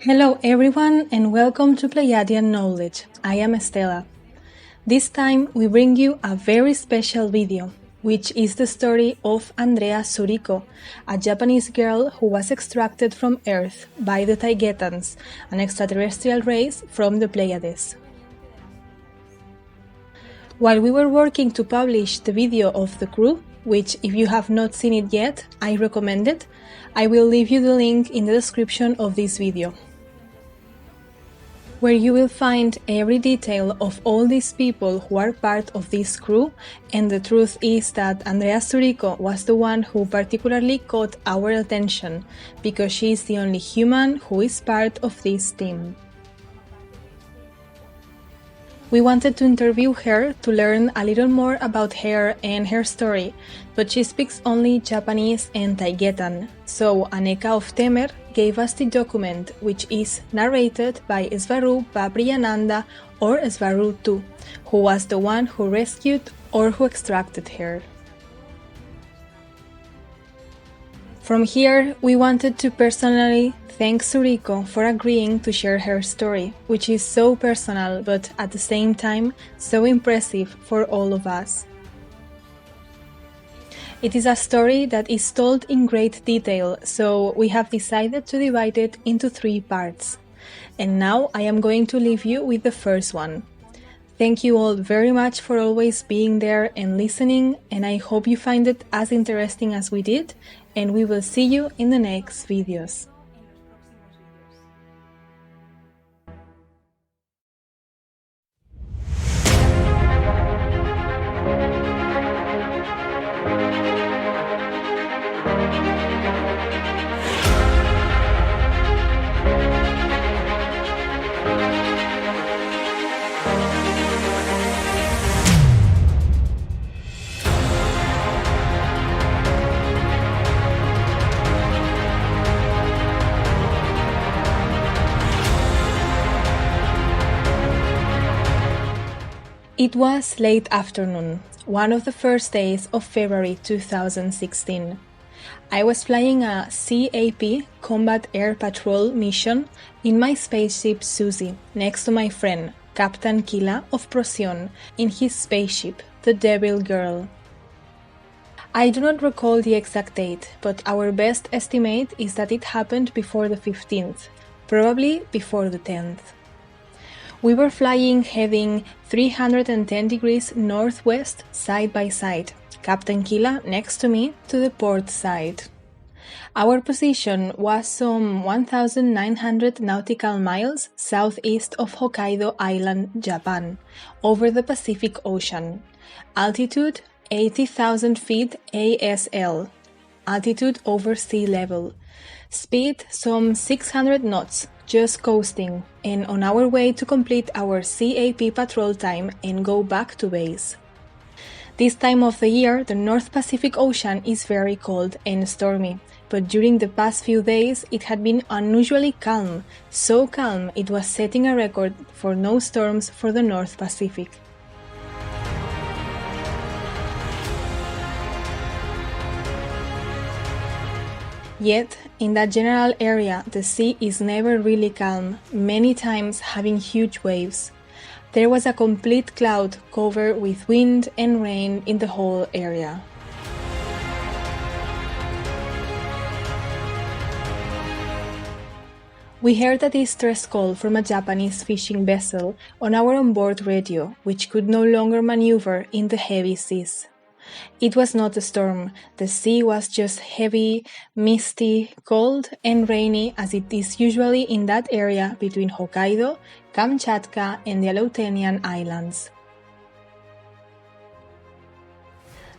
Hello everyone and welcome to Pleiadian Knowledge. I am Estela. This time we bring you a very special video, which is the story of Andrea Suriko, a Japanese girl who was extracted from Earth by the Taygeteans, an extraterrestrial race from the Pleiades. While we were working to publish the video of the crew, which if you have not seen it yet, I recommend it, I will leave you the link in the description of this video, where you will find every detail of all these people who are part of this crew, and the truth is that Andrea Suriko was the one who particularly caught our attention, because she is the only human who is part of this team. We wanted to interview her to learn a little more about her and her story, but she speaks only Japanese and Taygetean, so Aneka of Temer gave us the document, which is narrated by Swaruú Babriyananda or Swaruú II, who was the one who rescued or who extracted her. From here, we wanted to personally thank Suriko for agreeing to share her story, which is so personal but at the same time so impressive for all of us. It is a story that is told in great detail, so we have decided to divide it into 3 parts. And now I am going to leave you with the first one. Thank you all very much for always being there and listening, and I hope you find it as interesting as we did, and we will see you in the next videos. It was late afternoon, one of the first days of February 2016. I was flying a CAP Combat Air Patrol mission in my spaceship Suzy, next to my friend, Captain Khila of Procyon, in his spaceship, the Devil Girl. I do not recall the exact date, but our best estimate is that it happened before the 15th, probably before the 10th. We were flying heading 310 degrees northwest side by side, Captain Khila next to me to the port side. Our position was some 1,900 nautical miles southeast of Hokkaido Island, Japan, over the Pacific Ocean. Altitude 80,000 feet ASL, altitude over sea level. Speed some 600 knots, just coasting, and on our way to complete our CAP patrol time and go back to base. This time of the year, the North Pacific Ocean is very cold and stormy, but during the past few days it had been unusually calm, so calm it was setting a record for no storms for the North Pacific. Yet, in that general area, the sea is never really calm, many times having huge waves. There was a complete cloud cover with wind and rain in the whole area. We heard a distress call from a Japanese fishing vessel on our onboard radio, which could no longer maneuver in the heavy seas. It was not a storm, the sea was just heavy, misty, cold and rainy as it is usually in that area between Hokkaido, Kamchatka and the Aleutian Islands.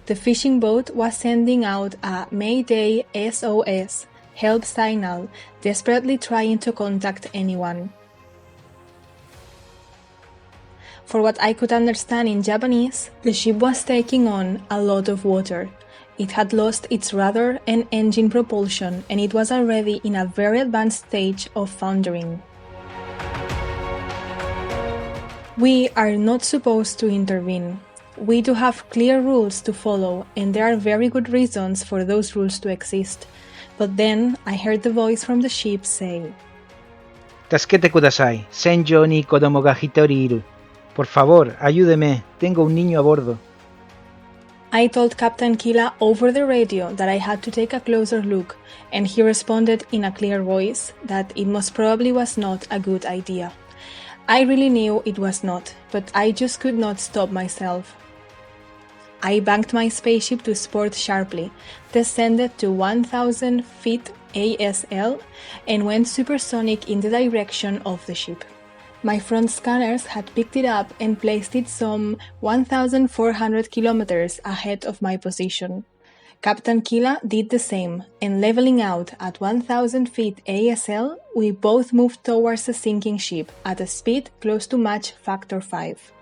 The fishing boat was sending out a Mayday SOS, help signal, desperately trying to contact anyone. For what I could understand in Japanese, the ship was taking on a lot of water. It had lost its rudder and engine propulsion, and it was already in a very advanced stage of foundering. We are not supposed to intervene. We do have clear rules to follow, and there are very good reasons for those rules to exist. But then I heard the voice from the ship say, Tasukete kudasai, senjo ni kodomo ga hitori iru. Por favor, ayúdeme, tengo un niño a bordo. I told Captain Khila over the radio that I had to take a closer look, and he responded in a clear voice that it most probably was not a good idea. I really knew it was not, but I just could not stop myself. I banked my spaceship to port sharply, descended to 1,000 feet ASL, and went supersonic in the direction of the ship. My front scanners had picked it up and placed it some 1,400 kilometers ahead of my position. Captain Khila did the same, and leveling out at 1,000 feet ASL, we both moved towards the sinking ship at a speed close to Mach factor 5.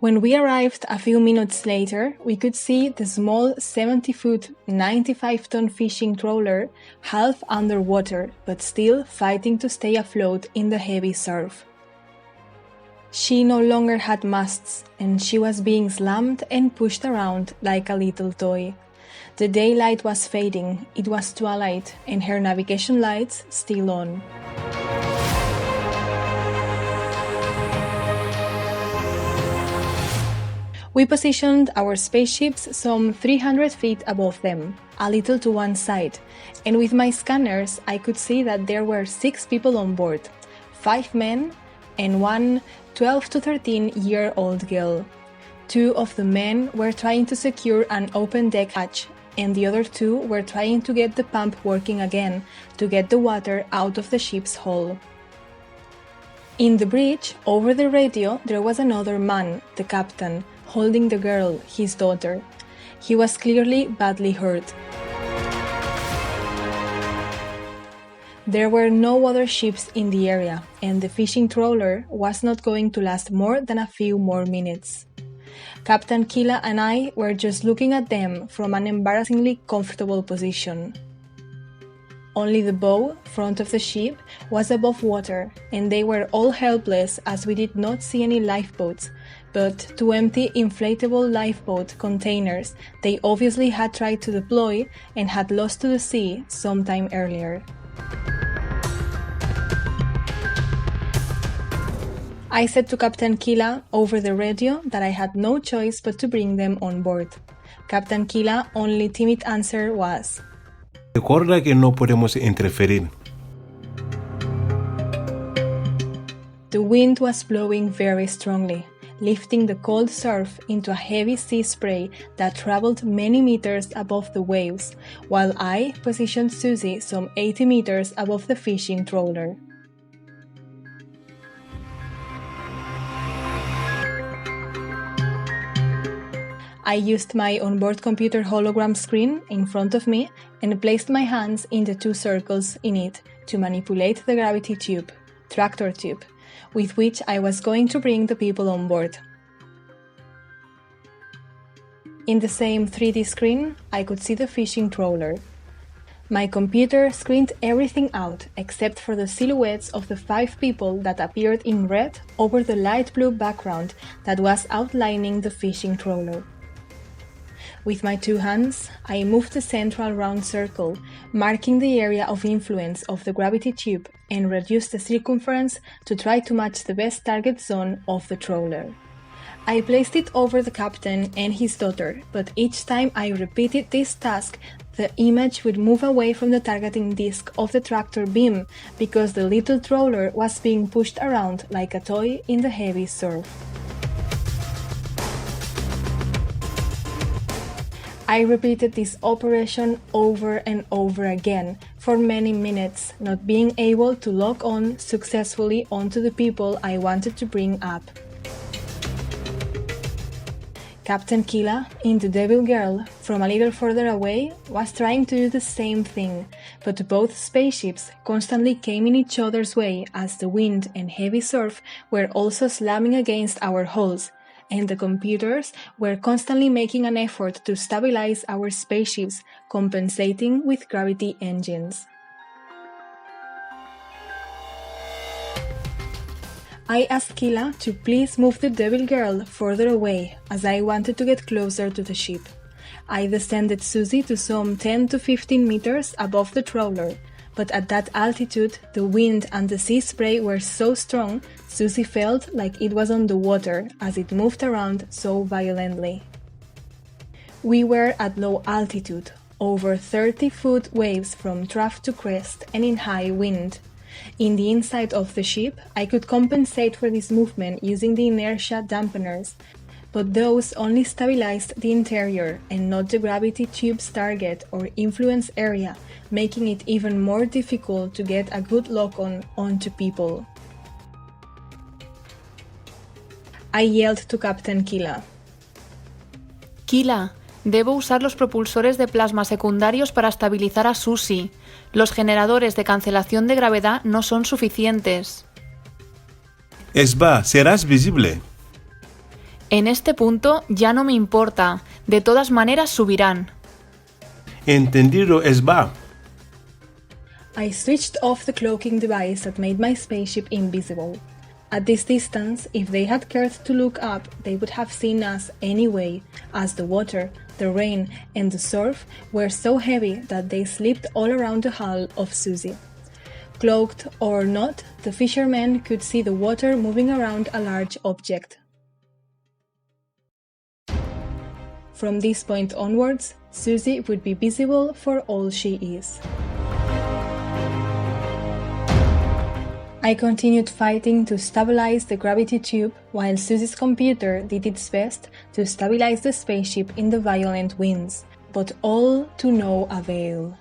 When we arrived a few minutes later, we could see the small 70-foot, 95-ton fishing trawler half underwater, but still fighting to stay afloat in the heavy surf. She no longer had masts, and she was being slammed and pushed around like a little toy. The daylight was fading, it was twilight, and her navigation lights still on. We positioned our spaceships some 300 feet above them, a little to one side, and with my scanners I could see that there were 6 people on board, 5 men and one 12 to 13-year-old girl. 2 of the men were trying to secure an open deck hatch, and the other 2 were trying to get the pump working again to get the water out of the ship's hull. In the bridge, over the radio, there was another man, the captain, holding the girl, his daughter. He was clearly badly hurt. There were no other ships in the area, and the fishing trawler was not going to last more than a few more minutes. Captain Khila and I were just looking at them from an embarrassingly comfortable position. Only the bow, front of the ship, was above water, and they were all helpless as we did not see any lifeboats, but 2 empty inflatable lifeboat containers they obviously had tried to deploy and had lost to the sea sometime earlier. I said to Captain Khila over the radio that I had no choice but to bring them on board. Captain Khila's only timid answer was, "Recuerda que no podemos interferir." The wind was blowing very strongly, lifting the cold surf into a heavy sea spray that traveled many meters above the waves, while I positioned Susie some 80 meters above the fishing trawler. I used my onboard computer hologram screen in front of me and placed my hands in the 2 circles in it to manipulate the gravity tube, tractor tube, with which I was going to bring the people on board. In the same 3D screen, I could see the fishing trawler. My computer screened everything out except for the silhouettes of the 5 people that appeared in red over the light blue background that was outlining the fishing trawler. With my 2 hands, I moved the central round circle, marking the area of influence of the gravity tube, and reduced the circumference to try to match the best target zone of the trawler. I placed it over the captain and his daughter, but each time I repeated this task, the image would move away from the targeting disc of the tractor beam because the little trawler was being pushed around like a toy in the heavy surf. I repeated this operation over and over again for many minutes, not being able to lock on successfully onto the people I wanted to bring up. Captain Khila, in the Devil Girl, from a little further away, was trying to do the same thing, but both spaceships constantly came in each other's way as the wind and heavy surf were also slamming against our hulls, and the computers were constantly making an effort to stabilize our spaceships, compensating with gravity engines. I asked Khila to please move the Devil Girl further away, as I wanted to get closer to the ship. I descended Susie to some 10 to 15 meters above the trawler, but at that altitude, the wind and the sea spray were so strong, Susie felt like it was on the water as it moved around so violently. We were at low altitude, over 30-foot waves from trough to crest and in high wind. In the inside of the ship, I could compensate for this movement using the inertia dampeners, but those only stabilized the interior and not the gravity tube's target or influence area, making it even more difficult to get a good lock-on onto people. I yelled to Captain Khila. Khila, debo usar los propulsores de plasma secundarios para estabilizar a Susie. Los generadores de cancelación de gravedad no son suficientes. Esba, serás visible. En este punto ya no me importa. De todas maneras subirán. Entendido, Esba. I switched off the cloaking device that made my spaceship invisible. At this distance, if they had cared to look up, they would have seen us anyway, as the water, the rain, and the surf were so heavy that they slipped all around the hull of Susie. Cloaked or not, the fishermen could see the water moving around a large object. From this point onwards, Susie would be visible for all she is. I continued fighting to stabilize the gravity tube while Susie's computer did its best to stabilize the spaceship in the violent winds, but all to no avail.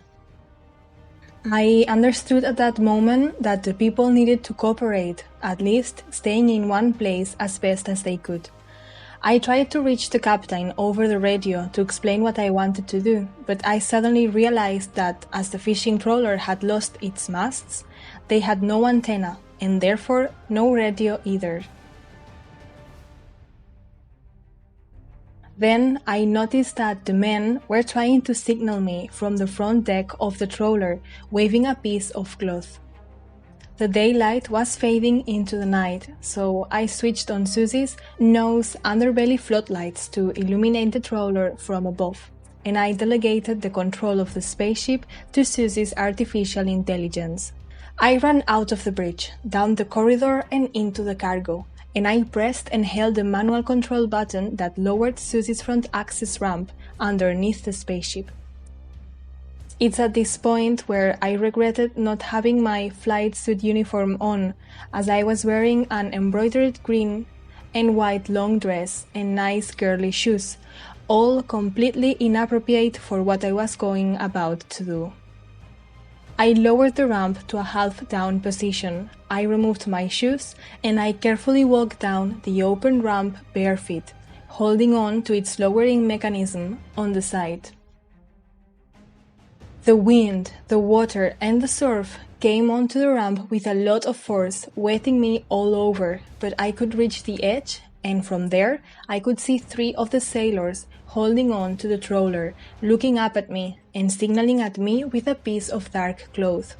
I understood at that moment that the people needed to cooperate, at least staying in one place as best as they could. I tried to reach the captain over the radio to explain what I wanted to do, but I suddenly realized that as the fishing trawler had lost its masts, they had no antenna, and therefore no radio either. Then I noticed that the men were trying to signal me from the front deck of the trawler, waving a piece of cloth. The daylight was fading into the night, so I switched on Susie's nose underbelly floodlights to illuminate the trawler from above, and I delegated the control of the spaceship to Susie's artificial intelligence. I ran out of the bridge, down the corridor and into the cargo, and I pressed and held the manual control button that lowered Susie's front access ramp underneath the spaceship. It's at this point where I regretted not having my flight suit uniform on, as I was wearing an embroidered green and white long dress and nice girly shoes, all completely inappropriate for what I was going about to do. I lowered the ramp to a half-down position, I removed my shoes, and I carefully walked down the open ramp bare feet, holding on to its lowering mechanism on the side. The wind, the water, and the surf came onto the ramp with a lot of force, wetting me all over, but I could reach the edge, and from there I could see 3 of the sailors holding on to the trawler, looking up at me and signaling at me with a piece of dark cloth.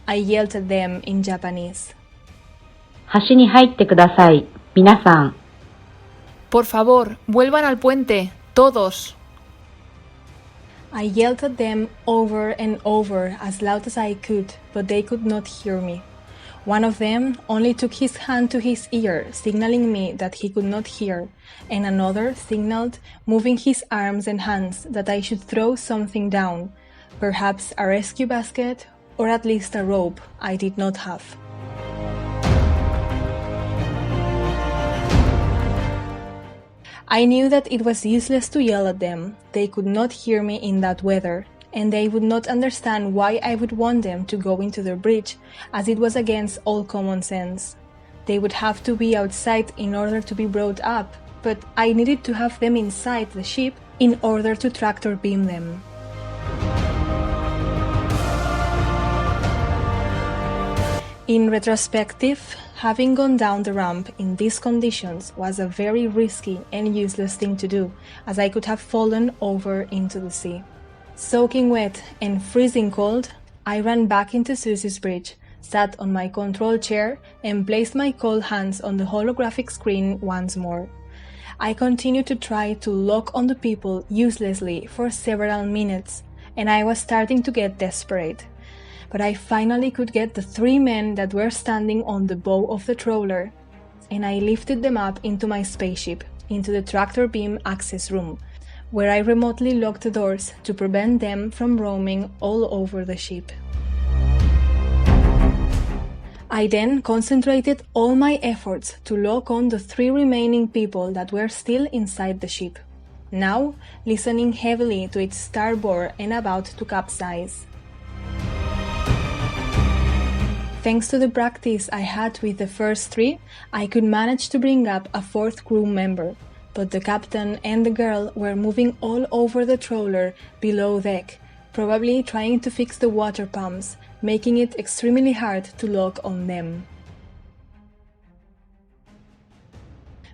I yelled at them in Japanese. 橋に入ってください、皆さん。Por favor, vuelvan al puente, todos. I yelled at them over and over as loud as I could, but they could not hear me. One of them only took his hand to his ear, signaling me that he could not hear, and another signaled, moving his arms and hands, that I should throw something down, perhaps a rescue basket or at least a rope I did not have. I knew that it was useless to yell at them. They could not hear me in that weather, and they would not understand why I would want them to go into the bridge, as it was against all common sense. They would have to be outside in order to be brought up, but I needed to have them inside the ship in order to tractor beam them. In retrospective, having gone down the ramp in these conditions was a very risky and useless thing to do, as I could have fallen over into the sea. Soaking wet and freezing cold, I ran back into Susie's bridge, sat on my control chair, and placed my cold hands on the holographic screen once more. I continued to try to lock on the people uselessly for several minutes, and I was starting to get desperate. but I finally could get the 3 men that were standing on the bow of the trawler, and I lifted them up into my spaceship, into the tractor beam access room, where I remotely locked the doors to prevent them from roaming all over the ship. I then concentrated all my efforts to lock on the 3 remaining people that were still inside the ship, now listening heavily to its starboard and about to capsize. Thanks to the practice I had with the first 3, I could manage to bring up a 4th crew member, but the captain and the girl were moving all over the trawler below deck, probably trying to fix the water pumps, making it extremely hard to lock on them.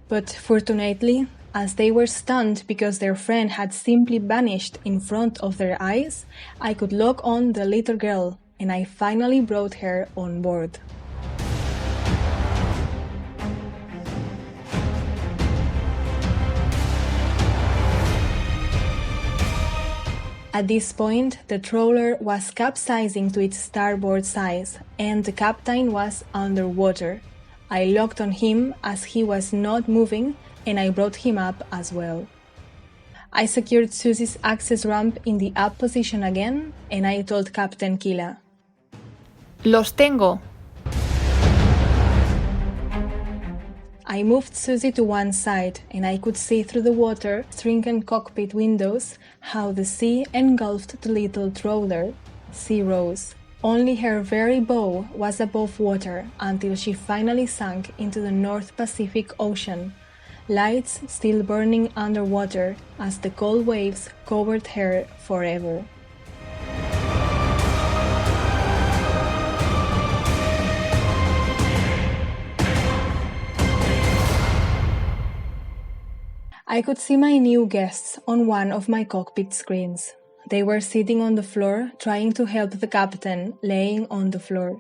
But fortunately, as they were stunned because their friend had simply vanished in front of their eyes, I could lock on the little girl, and I finally brought her on board. At this point, the trawler was capsizing to its starboard side, and the captain was underwater. I locked on him as he was not moving, and I brought him up as well. I secured Susie's access ramp in the up position again, and I told Captain Khila, Los tengo. I moved Susie to one side, and I could see through the water-shrunken cockpit windows how the sea engulfed the little trawler. She rose. Only her very bow was above water until she finally sank into the North Pacific Ocean, lights still burning underwater as the cold waves covered her forever. I could see my new guests on one of my cockpit screens. They were sitting on the floor, trying to help the captain, laying on the floor.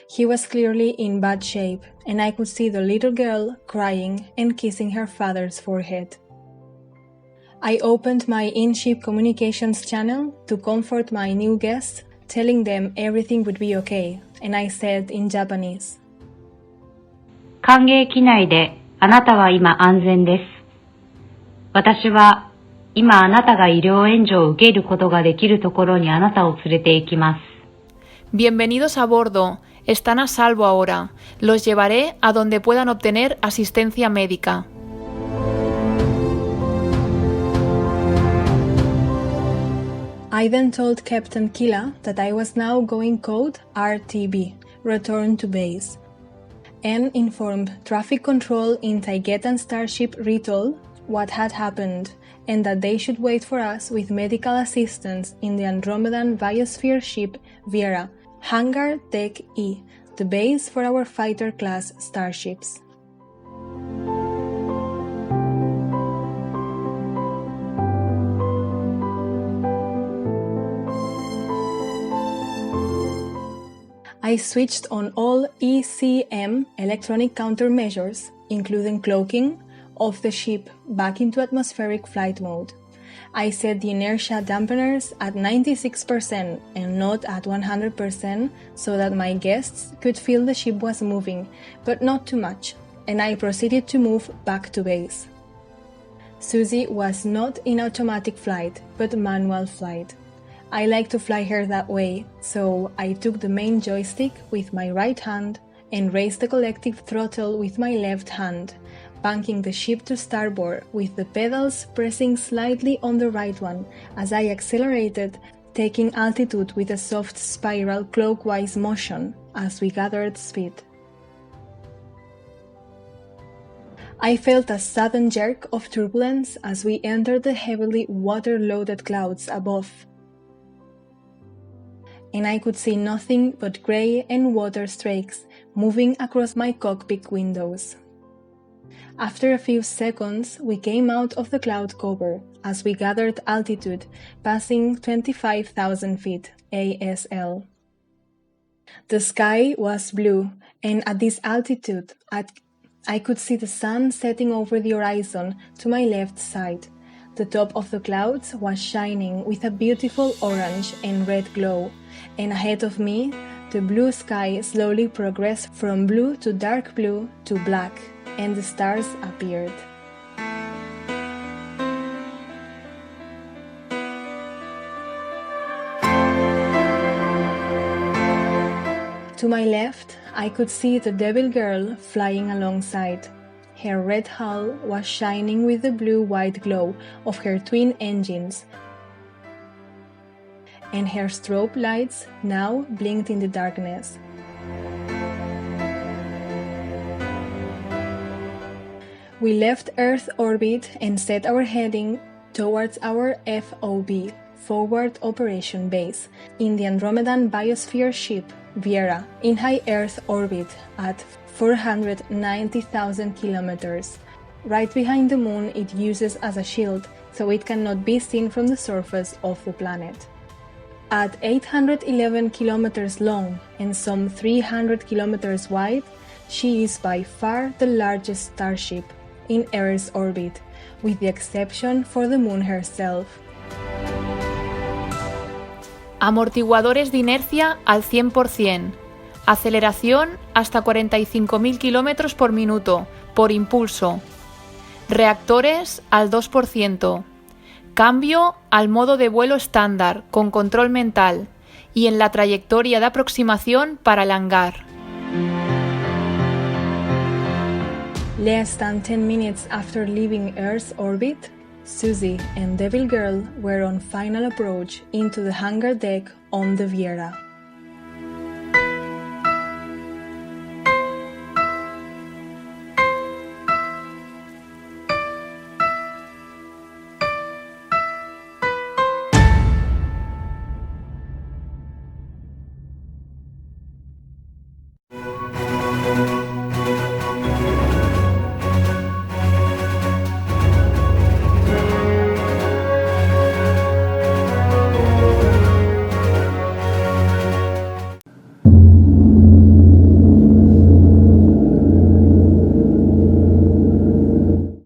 He was clearly in bad shape, and I could see the little girl crying and kissing her father's forehead. I opened my in-ship communications channel to comfort my new guests, telling them everything would be okay, and I said in Japanese, 歓迎機内であなたは今安全です。私は今あなたが医療援助を受けることができるところにあなたを連れて行きます。Bienvenidos a bordo. Están a salvo ahora. Los llevaré a donde puedan obtener asistencia médica. I then told Captain Khila that I was now going code RTB, return to base, and informed traffic control in Taygetean starship Ritol what had happened, and that they should wait for us with medical assistance in the Andromedan biosphere ship Viera, Hangar Tech E, the base for our fighter-class starships. I switched on all ECM electronic countermeasures, including cloaking, of the ship back into atmospheric flight mode. I set the inertia dampeners at 96% and not at 100% so that my guests could feel the ship was moving, but not too much, and I proceeded to move back to base. Susie was not in automatic flight, but manual flight. I like to fly her that way, so I took the main joystick with my right hand and raised the collective throttle with my left hand, banking the ship to starboard with the pedals pressing slightly on the right one as I accelerated, taking altitude with a soft spiral clockwise motion as we gathered speed. I felt a sudden jerk of turbulence as we entered the heavily water-loaded clouds above, and I could see nothing but grey and water streaks moving across my cockpit windows. After a few seconds, we came out of the cloud cover as we gathered altitude, passing 25,000 feet ASL. The sky was blue, and at this altitude, I could see the sun setting over the horizon to my left side. The top of the clouds was shining with a beautiful orange and red glow, and ahead of me, the blue sky slowly progressed from blue to dark blue to black, and the stars appeared. To my left, I could see the devil girl flying alongside. Her red hull was shining with the blue-white glow of her twin engines, and her strobe lights now blinked in the darkness. We left Earth orbit and set our heading towards our FOB, Forward Operation Base, in the Andromedan biosphere ship Viera, in high Earth orbit at 490,000 kilometers. Right behind the Moon, it uses as a shield, so it cannot be seen from the surface of the planet. At 811 kilometers long and some 300 kilometers wide, she is by far the largest starship in Earth's orbit, with the exception for the Moon herself. Amortiguadores de inercia al 100%. Aceleración hasta 45.000 km por minuto, por impulso. Reactores al 2%. Cambio al modo de vuelo estándar, con control mental, y en la trayectoria de aproximación para el hangar. Less than 10 minutes after leaving Earth's orbit, Susie and Devil Girl were on final approach into the hangar deck on the Viera.